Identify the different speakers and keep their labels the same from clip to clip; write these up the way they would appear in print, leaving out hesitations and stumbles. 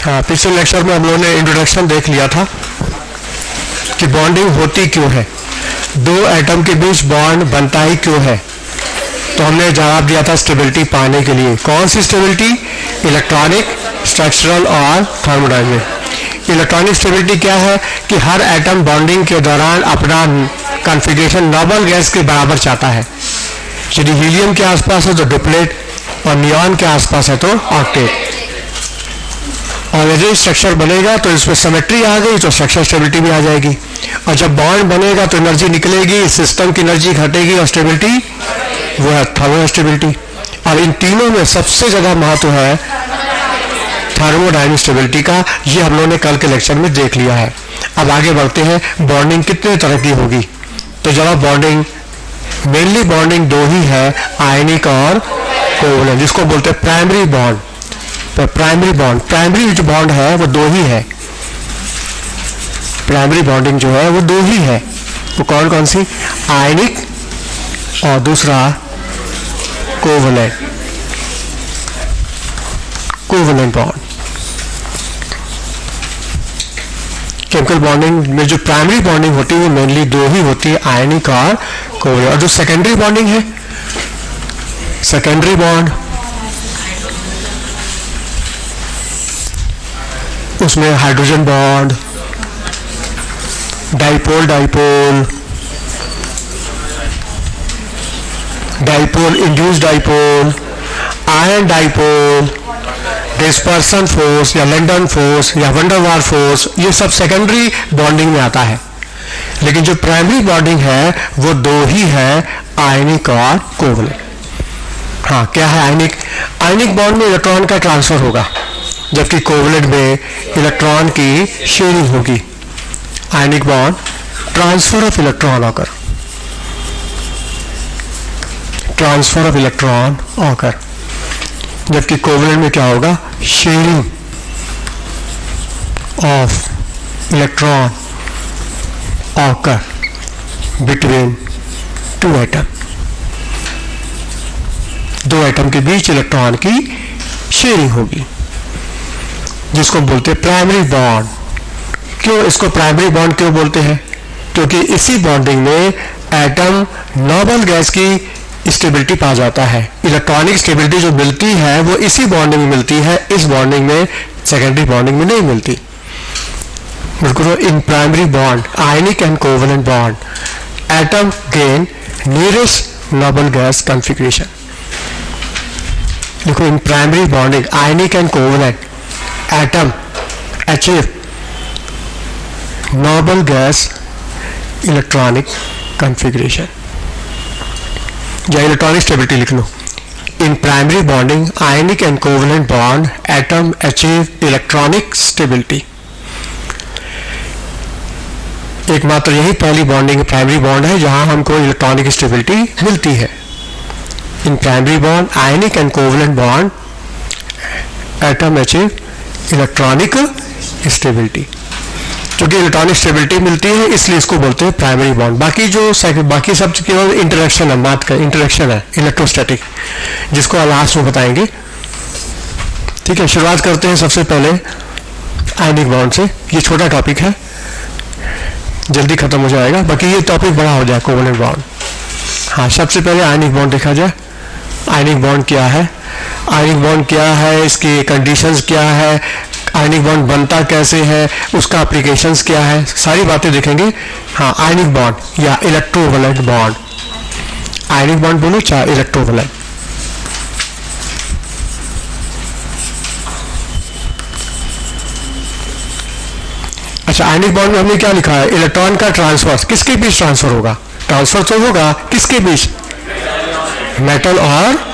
Speaker 1: हाँ, पिछले लेक्चर में हम लोगों ने इंट्रोडक्शन देख लिया था कि बॉन्डिंग होती क्यों है, दो एटम के बीच बॉन्ड बनता ही क्यों है। तो हमने जवाब दिया था स्टेबिलिटी पाने के लिए। कौन सी स्टेबिलिटी? इलेक्ट्रॉनिक, स्ट्रक्चरल और थर्मोडायनेमिक। इलेक्ट्रॉनिक स्टेबिलिटी क्या है कि हर एटम बॉन्डिंग के दौरान अपना कॉन्फ़िगरेशन नोबल गैस के बराबर चाहता है। यदि हीलियम के आसपास है तो डिप्लेट, और नियॉन के आसपास है तो ऑक्टेट। और यदि स्ट्रक्चर बनेगा तो इसमें सिमेट्री आ गई तो स्ट्रक्चर स्टेबिलिटी भी आ जाएगी। और जब बॉन्ड बनेगा तो एनर्जी निकलेगी, सिस्टम की एनर्जी घटेगी और स्टेबिलिटी वो है थर्मो स्टेबिलिटी। और इन तीनों में सबसे ज़्यादा महत्व है थर्मोडायनेमिक स्टेबिलिटी का। ये हम लोगों ने कल के लेक्चर में देख लिया है। अब आगे बढ़ते हैं, बॉन्डिंग कितने तरह की होगी। तो जब बॉन्डिंग, मेनली बॉन्डिंग दो ही है, आयनिक और कोवलेंट, जिसको बोलते हैं प्राइमरी बॉन्ड। तो प्राइमरी जो बॉन्ड है वो दो ही है। प्राइमरी बॉन्डिंग जो है वो दो ही है। वो कौन कौन सी? आयनिक और दूसरा कोवलेंट बॉन्ड। केमिकल बॉन्डिंग में जो प्राइमरी बॉन्डिंग होती है वो मेनली दो ही होती है, आयनिक और कोवलेंट। और जो सेकेंडरी बॉन्डिंग है, सेकेंडरी बॉन्ड, उसमें hydrogen bond, dipole induced dipole, ion dipole, dispersion force या लंडन फोर्स या वंडरवार फोर्स, ये सब सेकेंडरी बॉन्डिंग में आता है। लेकिन जो प्राइमरी बॉन्डिंग है वो दो ही है, आयनिक और कोवलेंट। हाँ, क्या है आयनिक? आयनिक बॉन्ड में इलेक्ट्रॉन का ट्रांसफर होगा, जबकि कोवलेंट में इलेक्ट्रॉन की शेयरिंग होगी। Ionic bond transfer of electron occur, जबकि कोवलेंट में क्या होगा? Sharing of electron occur between two atom. दो एटम के बीच इलेक्ट्रॉन की शेयरिंग होगी, जिसको बोलते हैं प्राइमरी बॉन्ड। क्यों इसको प्राइमरी बॉन्ड क्यों बोलते हैं? क्योंकि इसी बॉन्डिंग में एटम नोबल गैस की स्टेबिलिटी पा जाता है। इलेक्ट्रॉनिक स्टेबिलिटी जो मिलती है वो इसी बॉन्डिंग में मिलती है, इस बॉन्डिंग में, सेकेंडरी बॉन्डिंग में नहीं मिलती। बिल्कुल, in primary bond, ionic and covalent bond, atom gain nearest noble gas configuration. देखो, in primary bonding, ionic and covalent, atom achieve noble gas electronic configuration, या इलेक्ट्रॉनिक स्टेबिलिटी लिख लो। In primary bonding, ionic and covalent bond, atom achieve electronic stability. एकमात्र यही पहली bonding primary bond है जहां हमको इलेक्ट्रॉनिक स्टेबिलिटी मिलती है। इन primary bond, ionic and covalent bond, atom achieve electronic stability. क्योंकि इलेक्ट्रॉनिक स्टेबिलिटी मिलती है इसलिए इसको बोलते हैं प्राइमरी बॉन्ड। बाकी सब केवल इंटरेक्शन है, बात कर इंटरेक्शन है, इलेक्ट्रोस्टैटिक, जिसको लास्ट में बताएंगे। ठीक है, शुरुआत करते हैं सबसे पहले आयनिक बॉन्ड से। ये छोटा टॉपिक है, जल्दी खत्म हो जाएगा, बाकी ये टॉपिक बड़ा हो जाए, कोवलेंट बॉन्ड। हाँ, सबसे पहले आयनिक बॉन्ड देखा जाए। आयनिक बॉन्ड क्या है? आयनिक बॉन्ड क्या है, इसकी कंडीशंस क्या है, आयनिक बॉन्ड बनता कैसे है, उसका एप्लीकेशंस क्या है, सारी बातें देखेंगे। हाँ, आयनिक बॉन्ड या इलेक्ट्रोवैलेंट बॉन्ड, आयनिक बॉन्ड बोलो चाहे इलेक्ट्रोवैलेंट। अच्छा, आयनिक बॉन्ड में हमने क्या लिखा है? इलेक्ट्रॉन का ट्रांसफर किसके बीच ट्रांसफर होगा? ट्रांसफर तो होगा किसके बीच? मेटल और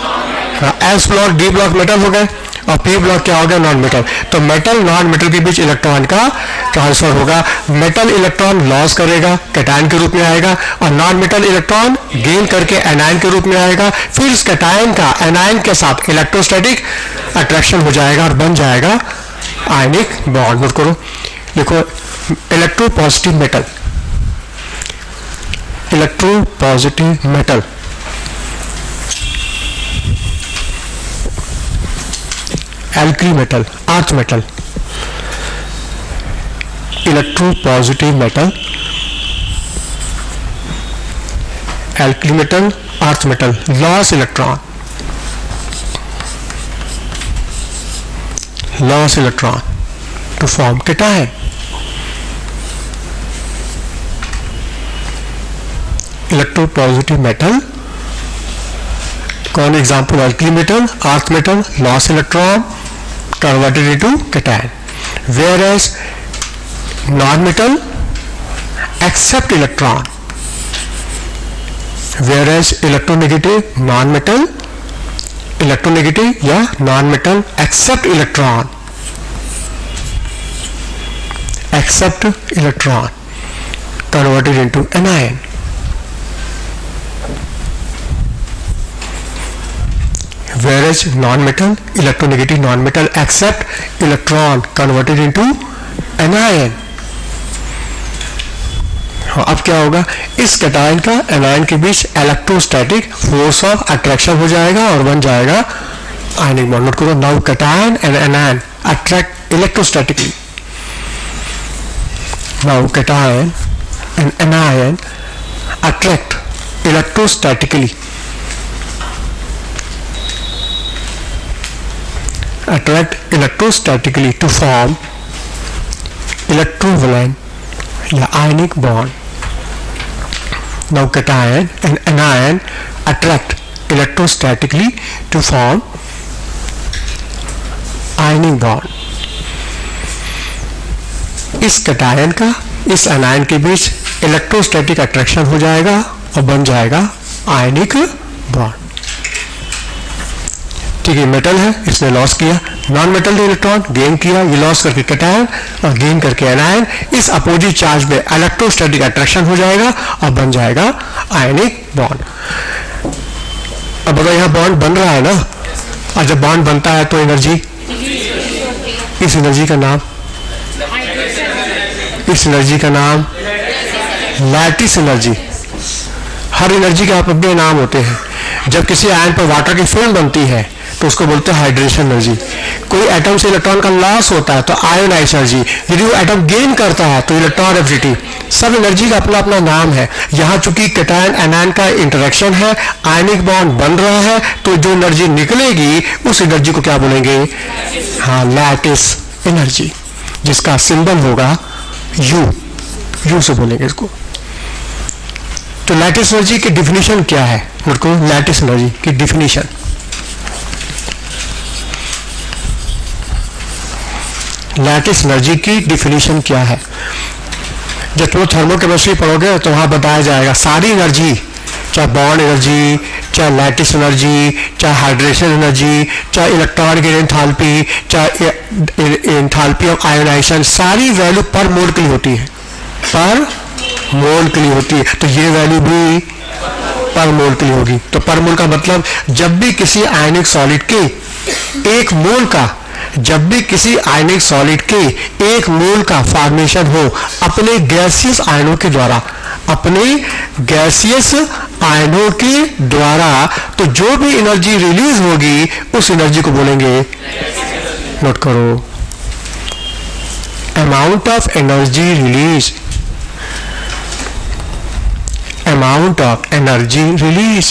Speaker 1: S block, D block metal हो गए, और पी ब्लॉक क्या हो गया? Non metal. तो मेटल नॉन मेटल के बीच इलेक्ट्रॉन का ट्रांसफर होगा। मेटल इलेक्ट्रॉन लॉस करेगा, कैटायन के रूप में आएगा, और नॉन मेटल इलेक्ट्रॉन गेन करके एनायन के रूप में आएगा। फिर इस कैटायन का एनायन के साथ इलेक्ट्रोस्टैटिक अट्रैक्शन हो जाएगा और बन जाएगा आयनिक बॉन्ड। नोट करो, देखो, electropositive metal, electropositive metal, alkali metal, earth metal, electropositive metal, alkali metal, earth metal, lost electron to form cation. Electropositive metal, कौन example? alkali metal, earth metal, lost electron converted into cation. Whereas non-metal accept electron, whereas electronegative non-metal, electronegative या non-metal accept electron converted into anion. Whereas non-metal, electronegative non-metal accept electron converted into anion. अब क्या होगा? इस cation का anion के बीच electrostatic force of attraction हो जाएगा और बन जाएगा आयनिक बॉन्ड. नोट करो, now cation and anion attract electrostatically. Now cation and anion attract electrostatically. Attract electrostatically to form electrovalent या ionic bond. Now cation and anion attract electrostatically to form ionic bond. इस cation का इस anion के बीच electrostatic attraction हो जाएगा और बन जाएगा आयनिक बॉन्ड. ठीक है, मेटल है, इसने लॉस किया. नॉन मेटल ने इलेक्ट्रॉन गेन किया, ये लॉस करके कैटायन और गेन करके एनायन. इस अपोजिट चार्ज में इलेक्ट्रोस्टैटिक अट्रैक्शन हो जाएगा और बन जाएगा आयनिक बॉन्ड. अब अगर यहाँ बॉन्ड बन रहा है ना, और जब बॉन्ड बनता है तो एनर्जी, इस एनर्जी का नाम लैटिस एनर्जी. हर एनर्जी के अपने नाम होते हैं. जब किसी आयन पर वाटर की फिल्म बनती है तो उसको बोलते हैं हाइड्रेशन एनर्जी. कोई एटम से इलेक्ट्रॉन का लॉस होता है तो आयोनाइज एनर्जी. यदि वो एटम गेन करता है तो इलेक्ट्रॉन एफिनिटी. सब एनर्जी का अपना अपना नाम है. यहाँ चूंकि कैटायन एनायन का इंटरेक्शन है, आयनिक बॉन्ड बन रहा है, तो जो एनर्जी निकलेगी उस एनर्जी को क्या बोलेंगे? हाँ, लैटिस एनर्जी, जिसका सिंबल होगा यू से बोलेंगे इसको. तो लैटिस एनर्जी की डिफिनीशन क्या है? नोट करो, लैटिस एनर्जी की डिफिनीशन. लैटिस एनर्जी की डिफिनीशन क्या है? जब तुम थर्मोकेमिस्ट्री पढ़ोगे तो वहां बताया जाएगा सारी एनर्जी, चाहे बॉन्ड एनर्जी, चाहे लैटिस एनर्जी, चाहे हाइड्रेशन एनर्जी, चाहे इलेक्ट्रॉन की एंथैल्पी, चाहे एंथैल्पी ऑफ आयोनाइजेशन, सारी वैल्यू पर मोल के लिए होती है. पर मोल के लिए होती है. तो ये वैल्यू भी पर मोल के लिए होगी. तो पर मोल का मतलब जब भी किसी आयनिक सॉलिड के एक मोल का, जब भी किसी आयनिक सॉलिड के एक मोल का फॉर्मेशन हो अपने गैसियस आयनों के द्वारा, अपने गैसियस आयनों के द्वारा, तो जो भी एनर्जी रिलीज होगी उस एनर्जी को बोलेंगे, नोट करो, amount of energy release. Amount of energy release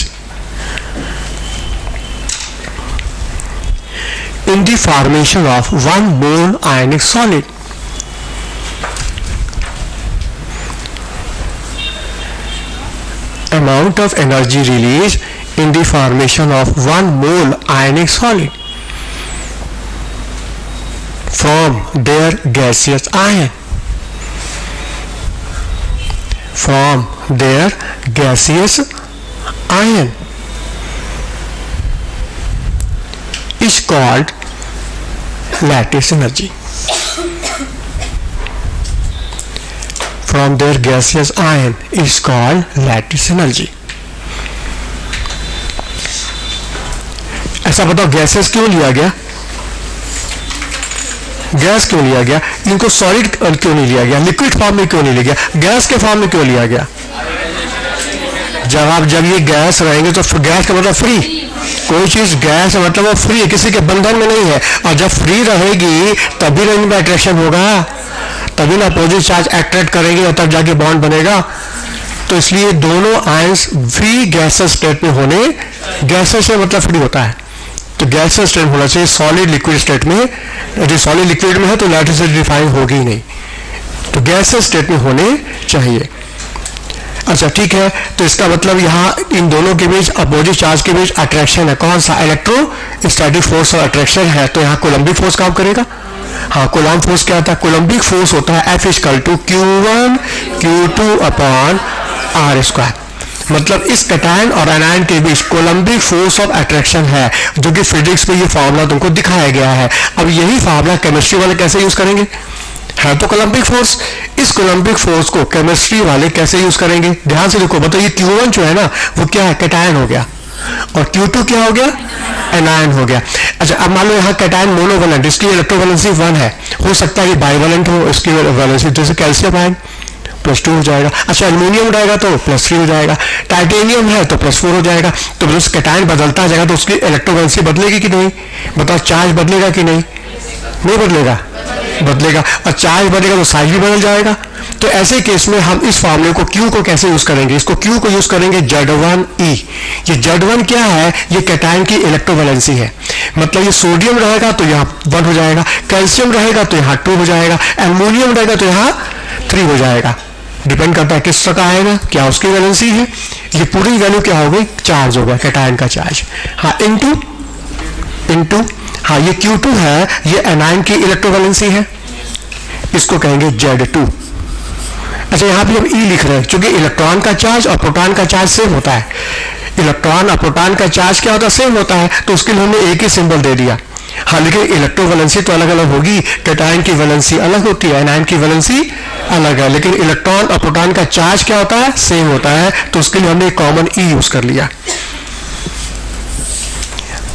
Speaker 1: in the formation of 1 mole ionic solid. Amount of energy release in the formation of 1 mole ionic solid from their gaseous ion. From their gaseous ion is called lattice energy. From their gaseous ion is called lattice energy. ऐसा बताओ, gases क्यों लिया गया? Gas क्यों लिया गया? इनको solid क्यों नहीं लिया गया? लिक्विड फॉर्म में क्यों नहीं लिया गया? गैस के फॉर्म में क्यों लिया गया? जब ये गैस रहेंगे तो गैस का मतलब फ्री. कोई चीज गैस मतलब वो फ्री है, किसी के बंधन में नहीं है. और जब फ्री रहेगी तभी इनमें अट्रैक्शन होगा. तभी ना अपोजिट चार्ज अट्रैक्ट करेंगे और तब जाके बॉन्ड बनेगा। तो इसलिए दोनों आयंस भी गैसेस स्टेट में होने, गैसेस से मतलब फ्री होता है, तो गैसेस स्टेट होना चाहिए सॉलिड लिक्विड स्टेट में। यदि सॉलिड लिक्विड में है तो इलेक्ट्रिसिटी डिफाइन होगी ही नहीं, तो गैसेस स्टेट में होने चाहिए। अच्छा ठीक है, तो इसका मतलब यहाँ इन दोनों के बीच अपोजिट चार्ज के बीच अट्रैक्शन है, कौन सा, इलेक्ट्रोस्टैटिक फोर्स और अट्रैक्शन है, तो यहाँ कोलम्बिक फोर्स काम करेगा। हाँ, कोलम्ब फोर्स क्या होता है, कोलम्बिक फोर्स होता है F = Q1 Q2 upon R square. मतलब इस कैटायन और एनायन के बीच कोलम्बिक फोर्स ऑफ अट्रैक्शन है, जो कि फिजिक्स में ये फार्मूला तुमको दिखाया गया है। अब यही फार्मूला केमिस्ट्री वाले कैसे यूज करेंगे, है तो कोलम्बिक फोर्स, इस कोलम्बिक फोर्स को केमिस्ट्री वाले कैसे यूज करेंगे, ध्यान से देखो। बताइए Q1 जो है ना वो क्या है, कैटायन हो गया, और Q2 क्या हो गया, एनायन हो गया। अच्छा अब मान लो यहाँ कैटायन मोनोवैलेंट, इसकी इलेक्ट्रोवैलेंसी 1 है, हो सकता है कि बाइवैलेंट हो, इसकी वैलेंसी जैसे कैल्शियम आयन +2 हो जाएगा। अच्छा एल्यूमिनियम रहेगा तो +3 हो जाएगा, टाइटेनियम है तो +4 हो जाएगा। तो जब कैटायन बदलता जाएगा तो उसकी इलेक्ट्रोवैलेंसी बदलेगी कि नहीं, बताओ, चार्ज बदलेगा कि नहीं, नहीं बदलेगा, बदलेगा, और चार्ज बदलेगा तो साइज भी बदल जाएगा। तो ऐसे केस में हम इस फॉर्मूले को Q को कैसे यूज करेंगे, इसको Q को यूज करेंगे Z1E। ये Z1 क्या है, ये कैटायन की इलेक्ट्रोवैलेंसी है, मतलब ये सोडियम रहेगा तो यहाँ 1 हो जाएगा, कैल्शियम रहेगा तो यहाँ 2 हो जाएगा, एल्यूमिनियम रहेगा तो यहाँ 3 हो जाएगा। डिपेंड करता है किस तरह का आएगा, क्या उसकी वैलेंसी है। ये पूरी वैल्यू क्या हो गई, चार्ज होगा, कैटायन का चार्ज। हाँ इंटू हाँ ये Q2 है, ये एनायन की इलेक्ट्रोवैलेंसी है, इसको कहेंगे Z2। अच्छा यहाँ पे हम E लिख रहे हैं क्योंकि इलेक्ट्रॉन का चार्ज और प्रोटॉन का चार्ज सेम होता है। इलेक्ट्रॉन और प्रोटॉन का चार्ज क्या होता है, सेम होता है, तो उसके लिए हमने एक ही सिंबल दे दिया। हाँ लेकिन इलेक्ट्रोवैलेंसी तो अलग अलग होगी, कैटायन की वैलेंसी अलग होती है, एनायन की वैलेंसी अलग है, लेकिन इलेक्ट्रॉन और प्रोटॉन का चार्ज क्या होता है, सेम होता है, तो उसके लिए हमने कॉमन E यूज कर लिया।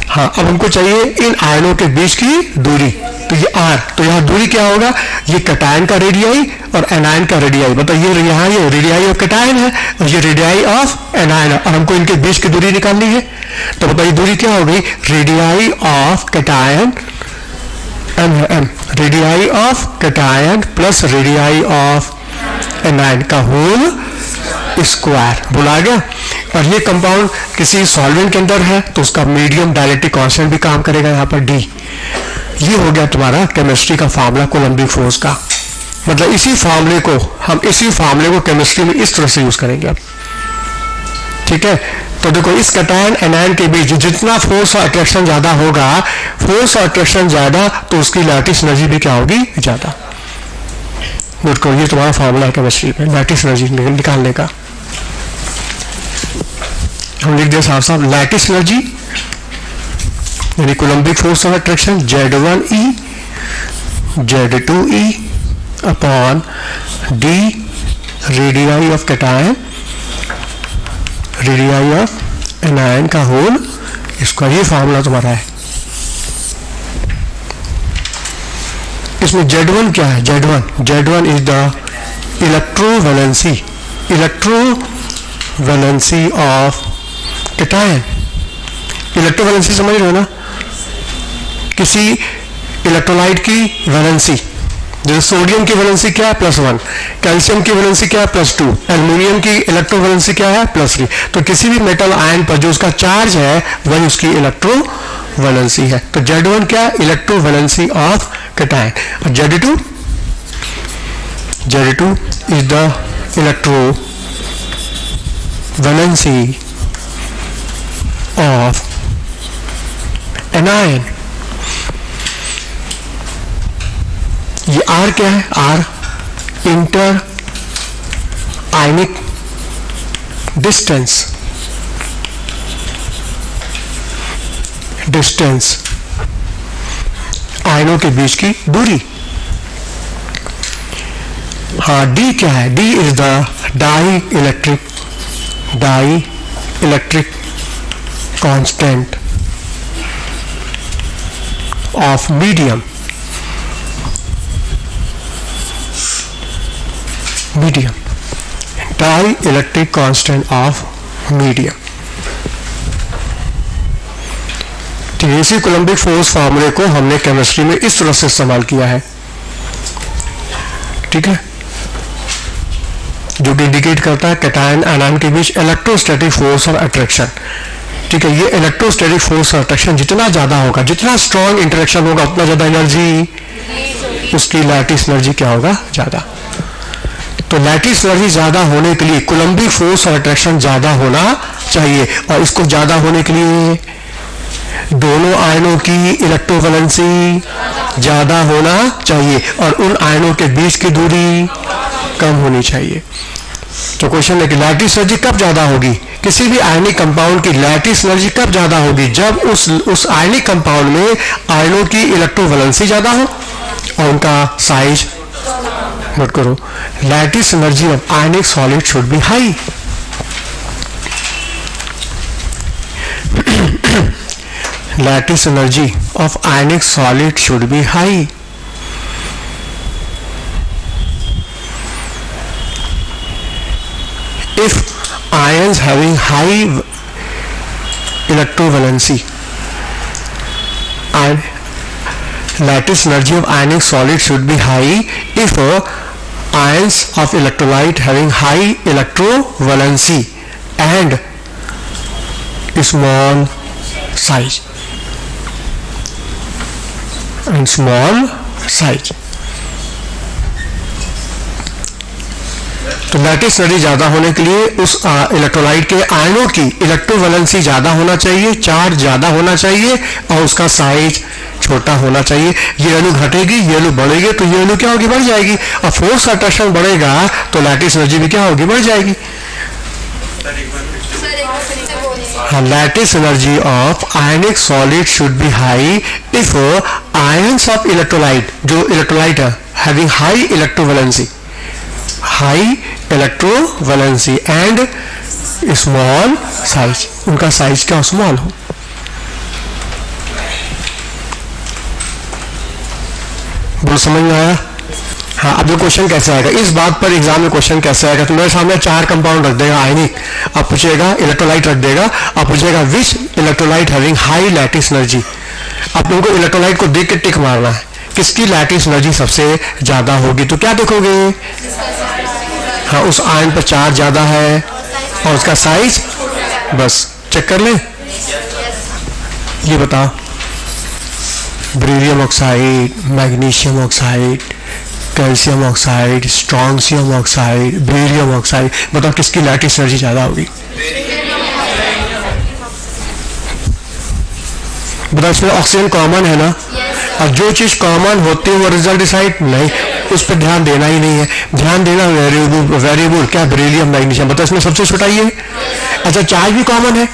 Speaker 1: हाँ अब हमको चाहिए इन आयनों के बीच की दूरी, तो ये R, तो यहाँ दूरी क्या होगा, ये कैटायन का रेडियाई और एनायन का रेडियाई। बताइए यहाँ ये रेडियाई ऑफ कैटायन है और ये रेडियाई ऑफ एनायन है, और हमको इनके बीच की दूरी निकालनी है। तो बताइए दूरी क्या हो गई, radii of cation M, radii of cation plus radii of anion का होल स्क्वायर, बोला गया। और ये कंपाउंड किसी सॉल्वेंट के अंदर है तो उसका मीडियम डायलेक्ट्रिक कांस्टेंट भी काम करेगा, यहाँ पर D। ये हो गया तुम्हारा केमिस्ट्री का फार्मूला कोलम्बिक फोर्स का। मतलब इसी फार्मूले को केमिस्ट्री में इस तरह से यूज करेंगे अब, ठीक है। तो देखो इस कैटायन एनायन के बीच जितना फोर्स और अट्रैक्शन ज्यादा होगा, फोर्स और अट्रैक्शन ज्यादा, तो उसकी लैटिस एनर्जी भी क्या होगी, ज्यादा। नोट करो, ये तुम्हारा फार्मूला है केमिस्ट्री में लैटिस एनर्जी निकालने का। हम लिख दिया साफ साफ, लैटिस एनर्जी यानी coulombic force of attraction Z1E Z2E upon D radii of cation radii of anion का होल, इसका ये फार्मूला तुम्हारा है। इसमें Z1 क्या है, Z1 is the electrovalency of cation. Electrovalency समझ रहे हो ना, किसी इलेक्ट्रोलाइट की वैलेंसी, जैसे सोडियम की वैलेंसी क्या है, +1, कैल्शियम की वैलेंसी क्या है, +2, एल्यूमिनियम की इलेक्ट्रोवैलेंसी क्या है, +3। तो किसी भी मेटल आयन पर जो उसका चार्ज है वही उसकी इलेक्ट्रोवैलेंसी है। तो Z1 क्या है, इलेक्ट्रोवैलेंसी ऑफ कैटायन। और Z2 is the electrovalency of anion. ये R क्या है, R इंटर आयनिक डिस्टेंस आयनों के बीच की दूरी। हाँ D क्या है, D is the dielectric constant of medium dielectric constant of medium. ठीक है, इसी कोलम्बिक फोर्स फार्मूले को हमने केमिस्ट्री में इस तरह से इस्तेमाल किया है। ठीक है, जो कि इंडिकेट करता है कैटायन आयन के बीच इलेक्ट्रोस्टैटिक फोर्स और अट्रैक्शन। ठीक है, ये इलेक्ट्रोस्टैटिक फोर्स और अट्रैक्शन जितना ज्यादा होगा, जितना स्ट्रॉन्ग इंटरेक्शन होगा, उतना ज्यादा एनर्जी, उसकी लैटिस एनर्जी क्या होगा, ज्यादा। तो लैटिस एनर्जी ज्यादा होने के लिए कूलम्बिक फोर्स और अट्रैक्शन ज्यादा होना चाहिए, और इसको ज्यादा होने के लिए दोनों आयनों की इलेक्ट्रोवैलेंसी ज्यादा होना चाहिए और उन आयनों के बीच की दूरी कम होनी चाहिए। तो क्वेश्चन है कि लैटिस एनर्जी कब ज्यादा होगी, किसी भी आयनिक कंपाउंड की लैटिस एनर्जी कब ज्यादा होगी, जब उस आयनिक कंपाउंड में आयनों की इलेक्ट्रोवैलेंसी ज्यादा हो और उनका साइज, नोट करो, lattice energy of ionic solid should be high. Lattice energy of ionic solid should be high. If ions having high electrovalency and lattice energy of ionic solid should be high if ions of electrolyte having high electrovalency and small size and small size। तो lattice energy ज्यादा होने के लिए उस electrolyte के आयनों की electrovalency ज्यादा होना चाहिए, चार्ज ज्यादा होना चाहिए और उसका साइज छोटा होना चाहिए। ये वैल्यू घटेगी, ये वैल्यू बढ़ेगी, तो ये वैल्यू क्या होगी, बढ़ जाएगी, और फोर्स अट्रैक्शन बढ़ेगा तो लैटिस एनर्जी भी क्या होगी, बढ़ जाएगी। Lattice energy of ionic solid should be high if ions of electrolyte, जो electrolyte है, having high electrovalency and small size, उनका साइज क्या स्मॉल हो। बोल समझ में आया? हाँ, अब ये क्वेश्चन कैसे आएगा, इस बात पर एग्जाम में क्वेश्चन कैसे आएगा, तो मेरे सामने 4 कंपाउंड रख देगा आयनिक, अब पूछेगा इलेक्ट्रोलाइट रख देगा, अब पूछेगा which electrolyte having high lattice energy. अब तुमको इलेक्ट्रोलाइट को देख के टिक मारना है, किसकी लैटिस एनर्जी सबसे ज्यादा होगी, तो क्या देखोगे, हाँ, उस आयन पर चार्ज ज्यादा है और उसका साइज, बस चेक कर ले। ये बताओ, beryllium oxide, magnesium oxide, calcium oxide, strontium oxide, barium oxide, बताओ किसकी लैटिस एनर्जी ज्यादा होगी, बताओ। इसमें ऑक्सीजन कॉमन है ना, और जो चीज कॉमन होती है वो रिजल्ट डिसाइड नहीं, उस पर ध्यान देना ही नहीं है, ध्यान देना वेरिएबल क्या, बेरिलियम मैग्नीशियम, बताओ इसमें सबसे छोटा ये है। अच्छा, चार्ज भी कॉमन है,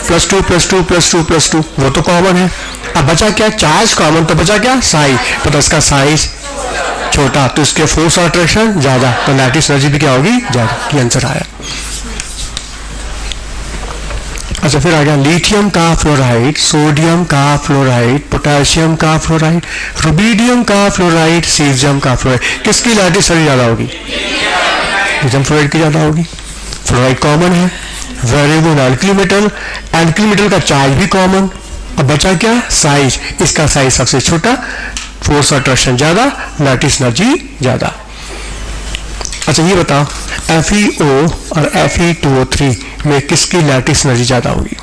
Speaker 1: +2 +2 +2 +2, वो तो कॉमन है। अब बचा क्या, चार्ज कॉमन, तो बचा क्या, साइज, तो इसका साइज छोटा, तो इसके फोर्स और अट्रैक्शन ज्यादा, तो लैटिस एनर्जी भी क्या होगी, ज्यादा। ये आंसर आया। अच्छा, फिर आ गया लिथियम का फ्लोराइड, सोडियम का फ्लोराइड, पोटेशियम का फ्लोराइड, रुबिडियम का फ्लोराइड, सीजियम का फ्लोराइड, किसकी लैटिस एनर्जी ज्यादा होगी, लिथियम फ्लोराइड की ज्यादा होगी। फ्लोराइड कॉमन है, variable alkali metal, alkali metal का चार्ज भी कॉमन, अब बचा क्या, साइज, इसका साइज सबसे छोटा, फोर्स अट्रैक्शन ज्यादा, लैटिस एनर्जी ज्यादा। अच्छा, ये बताओ FeO और Fe2O3 में किसकी लैटिस एनर्जी ज्यादा होगी,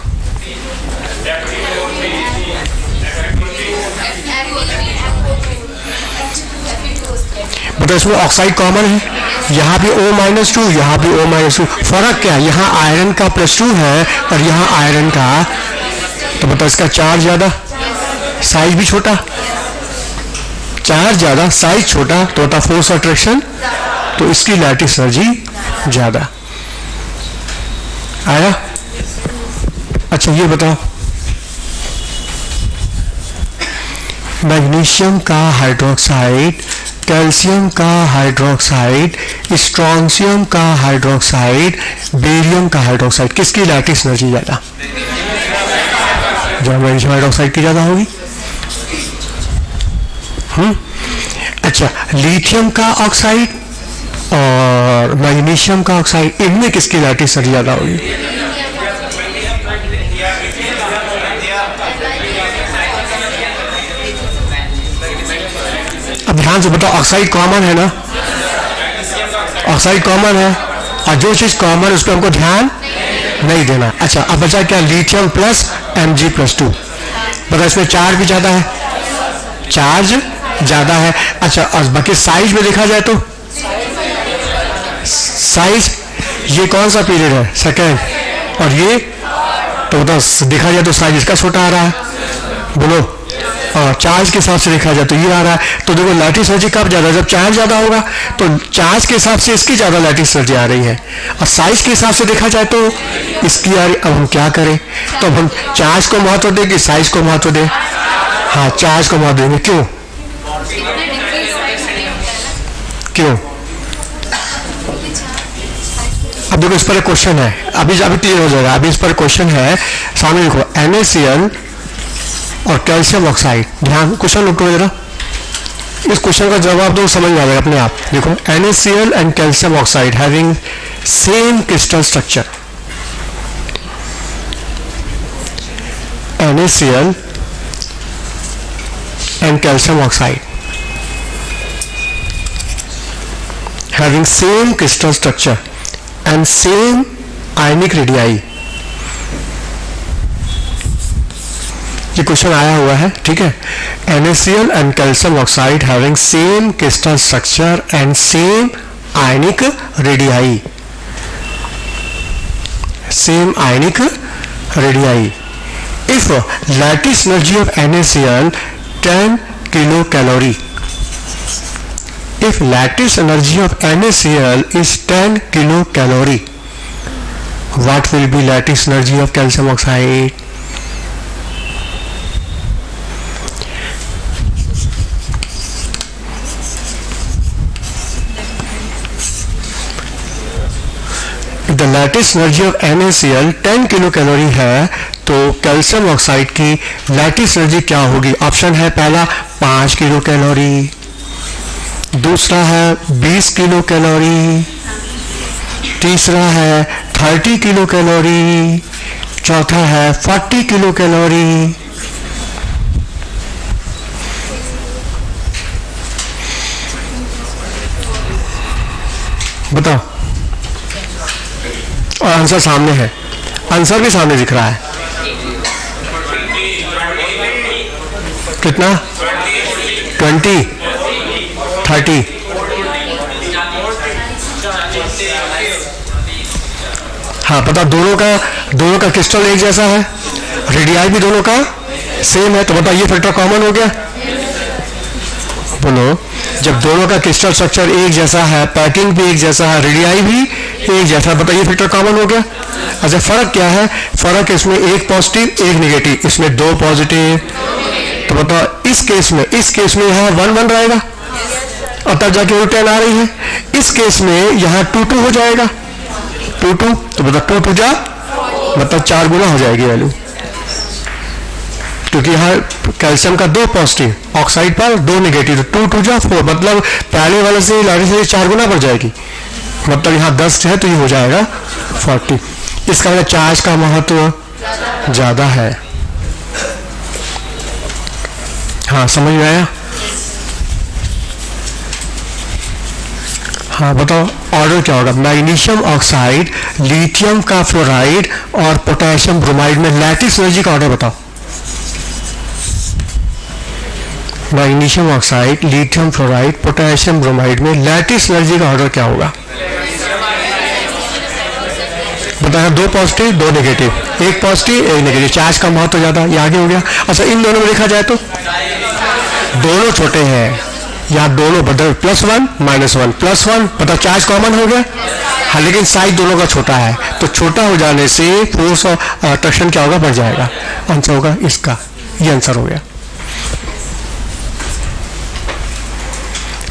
Speaker 1: बताओ। इसमें ऑक्साइड कॉमन है, यहाँ भी O-2, यहाँ भी O-2, फर्क क्या है, यहाँ आयरन का +2 है और यहाँ आयरन का, तो बताओ इसका चार्ज ज्यादा, साइज भी छोटा, चार्ज ज्यादा, साइज छोटा, तो होता फोर्स अट्रैक्शन, तो इसकी लैटिस एनर्जी ज्यादा। आया? अच्छा, ये बताओ, मैग्नीशियम का हाइड्रोक्साइड, कैल्शियम का हाइड्रोक्साइड, स्ट्रोंशियम का हाइड्रोक्साइड, बेरियम का हाइड्रोक्साइड, किसकी लैटिस एनर्जी ज्यादा, जो मैग्नीशियम हाइड्रोक्साइड की ज्यादा होगी। अच्छा, लिथियम का ऑक्साइड और मैग्नीशियम का ऑक्साइड, इनमें किसकी लैटिस एनर्जी ज्यादा होगी, अब ध्यान से बताओ, ऑक्साइड कॉमन है ना, ऑक्साइड कॉमन है, और जो चीज कॉमन उस पर हमको ध्यान नहीं देना। अच्छा, अब बचा क्या? Lithium plus Mg+2। पता इसमें चार्ज भी ज्यादा है, चार्ज ज्यादा है। अच्छा, और बाकी साइज में देखा जाए तो साइज, ये कौन सा पीरियड है? सेकेंड। और ये तो देखा जाए तो साइज इसका छोटा आ रहा है, बोलो। और चार्ज के हिसाब से देखा जाए तो ये आ रहा है। तो देखो लैटिस एनर्जी कब ज्यादा? जब चार्ज ज्यादा होगा, तो चार्ज के हिसाब से इसकी ज्यादा लैटिस एनर्जी आ रही है, और साइज के हिसाब से देखा जाए तो इसकी आ रही। अब हम क्या करें? तो अब हम चार्ज को महत्व दें कि साइज को महत्व दें? हाँ, चार्ज को महत्व देंगे। क्यों? क्यों? अब देखो इस पर एक क्वेश्चन है, अभी क्लियर हो जाएगा। अभी इस पर क्वेश्चन है, सामने देखो NaCl और कैल्शियम ऑक्साइड। ध्यान, क्वेश्चन नोट करो जरा, इस क्वेश्चन का जवाब दो, समझ में आ जाएगा अपने आप। देखो, NaCl and calcium oxide having same crystal structure. NaCl and calcium oxide having same crystal structure and same ionic radii। ये क्वेश्चन आया हुआ है, ठीक है। NaCl and calcium oxide having same crystal structure and same ionic radii, same ionic radii। If lattice energy of NaCl 10 kilocalorie, if lattice energy of NaCl is 10 kilocalorie, what will be lattice energy of calcium oxide? If the lattice energy of NaCl 10 kilocalorie है, तो calcium oxide की lattice energy क्या होगी? Option है पहला 5 kilo calorie, दूसरा है 20 kilo calorie, तीसरा है 30 किलो कैलोरी, चौथा है 40 किलो कैलोरी। बताओ, और आंसर सामने है, आंसर भी सामने दिख रहा है। कितना? 20, 30। हाँ, पता, दोनों का क्रिस्टल एक जैसा है, रेडियाई भी दोनों का सेम है, तो बता ये फैक्टर कॉमन हो गया। बोलो, जब दोनों का क्रिस्टल स्ट्रक्चर एक जैसा है, पैकिंग भी एक जैसा है, रेडियाई भी एक जैसा है, बताइए फैक्टर कॉमन हो गया। अच्छा, फर्क क्या है? फर्क इसमें एक पॉजिटिव एक नेगेटिव, इसमें 2 पॉजिटिव। तो बताओ इस केस में यहाँ 1 रहेगा, और तब जाके वो 10 आ रही है। इस केस में यहाँ 2 हो जाएगा, 2 तो बताओ 2 जा मतलब 4 गुना हो जाएगी वैल्यू, क्योंकि यहाँ कैल्शियम का 2 पॉजिटिव, ऑक्साइड पर 2 नेगेटिव, तो 2 जा 4, मतलब पहले वाले से लैटिस से 4 गुना बढ़ जाएगी। मतलब यहाँ 10 है तो ये हो जाएगा 40। इसका मतलब चार्ज का महत्व ज्यादा है। हाँ, समझ में आया? हाँ, बताओ ऑर्डर क्या होगा? मैग्नीशियम ऑक्साइड, लिथियम का फ्लोराइड और पोटेशियम ब्रोमाइड में लैटिस एनर्जी का ऑर्डर बताओ। Magnesium oxide, lithium fluoride, potassium bromide में लैटिस एनर्जी का ऑर्डर क्या होगा? बताया 2 positive 2 negative, 1 positive 1 negative, charge का महत्व ज्यादा, ये आगे हो गया। अच्छा, इन दोनों में देखा जाए तो दोनों छोटे हैं, यहाँ दोनों बदल +1 -1 +1, पता चार्ज कॉमन हो गया। हाँ, लेकिन साइज दोनों का छोटा है, तो छोटा हो जाने से फोर्स और अट्रैक्शन क्या होगा? बढ़ जाएगा। आंसर होगा इसका, ये आंसर हो गया।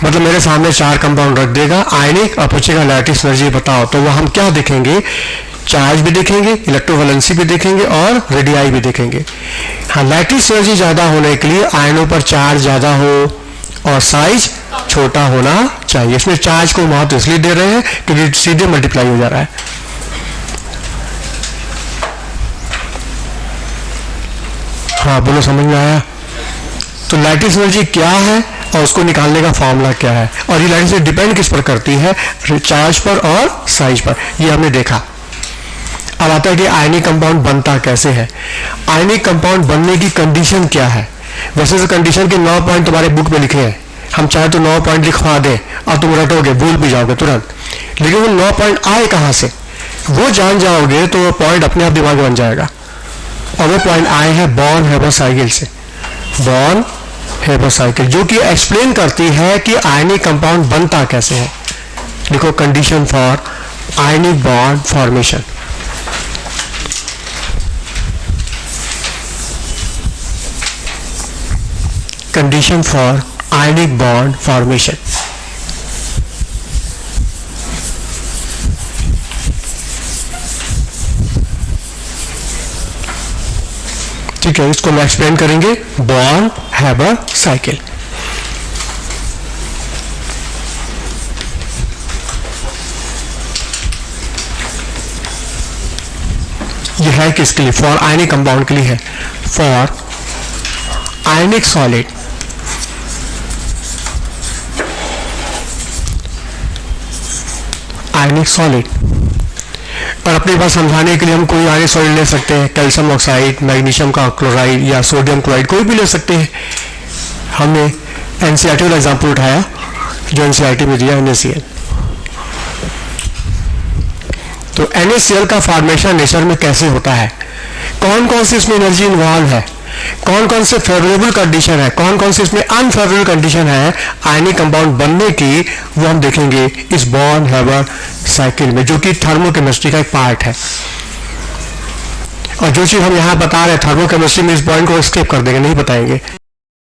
Speaker 1: मतलब मेरे सामने 4 कंपाउंड रख देगा, आयनिक, और पूछेगा लैटिस एनर्जी बताओ, तो वो हम क्या देखेंगे? चार्ज भी देखेंगे, इलेक्ट्रोवैलेंसी भी देखेंगे और रेडियाई भी देखेंगे। हाँ, लैटिस एनर्जी ज्यादा होने के लिए आयनों पर चार्ज ज्यादा हो और साइज छोटा होना चाहिए। इसमें चार्ज को महत्व इसलिए दे रहे हैं क्योंकि सीधे मल्टीप्लाई हो जा रहा है। हाँ, बोलो, समझ में आया? तो लैटिस एनर्जी क्या है और उसको निकालने का फॉर्मूला क्या है, और रिलेटिविटी डिपेंड किस पर करती है, चार्ज पर और साइज पर, ये हमने देखा। अब आता है कि आयनिक कंपाउंड बनता कैसे है। आयनिक कंपाउंड बनने की कंडीशन क्या है। वैसे तो कंडीशन के 9 पॉइंट तुम्हारे बुक में लिखे हैं, हम चाहे तो 9 पॉइंट लिखवा दें और तुम रटोगे, भूल भी जाओगे तुरंत, लेकिन वो 9 पॉइंट आए कहाँ से वो जान जाओगे तो वो पॉइंट अपने आप दिमाग में बन जाएगा। और वो पॉइंट आए हैं बॉर्न हेबर साइकिल से, बॉर्न हेबर साइकिल, जो कि एक्सप्लेन करती है कि आयनिक कंपाउंड बनता कैसे है। देखो, condition for ionic bond formation. Condition for ionic bond formation. ठीक है, इसको हम एक्सप्लेन करेंगे, बॉर्न हेबर साइकिल। यह है किसके लिए, फॉर आयनिक कंपाउंड के लिए है, for ionic solid ionic solid. और अपनी बात समझाने के लिए हम कोई आयनिक सॉलिड ले सकते हैं, कैल्शियम ऑक्साइड, मैग्नीशियम का क्लोराइड या सोडियम क्लोराइड, कोई भी ले सकते हैं। हमने एनसीईआरटी वाला एग्जाम्पल उठाया जो एनसीईआरटी में दिया, NaCl। तो NaCl का फॉर्मेशन नेचर में कैसे होता है, कौन कौन सी इसमें एनर्जी इन्वॉल्व है, कौन कौन से फेवरेबल कंडीशन है, कौन कौन से इसमें अनफेवरेबल कंडीशन है आयनिक कंपाउंड बनने की, वो हम देखेंगे इस बॉर्न हेबर साइकिल में, जो कि थर्मोकेमिस्ट्री का एक पार्ट है। और जो चीज हम यहाँ बता रहे हैं थर्मोकेमिस्ट्री में, इस पॉइंट को स्किप कर देंगे, नहीं बताएंगे,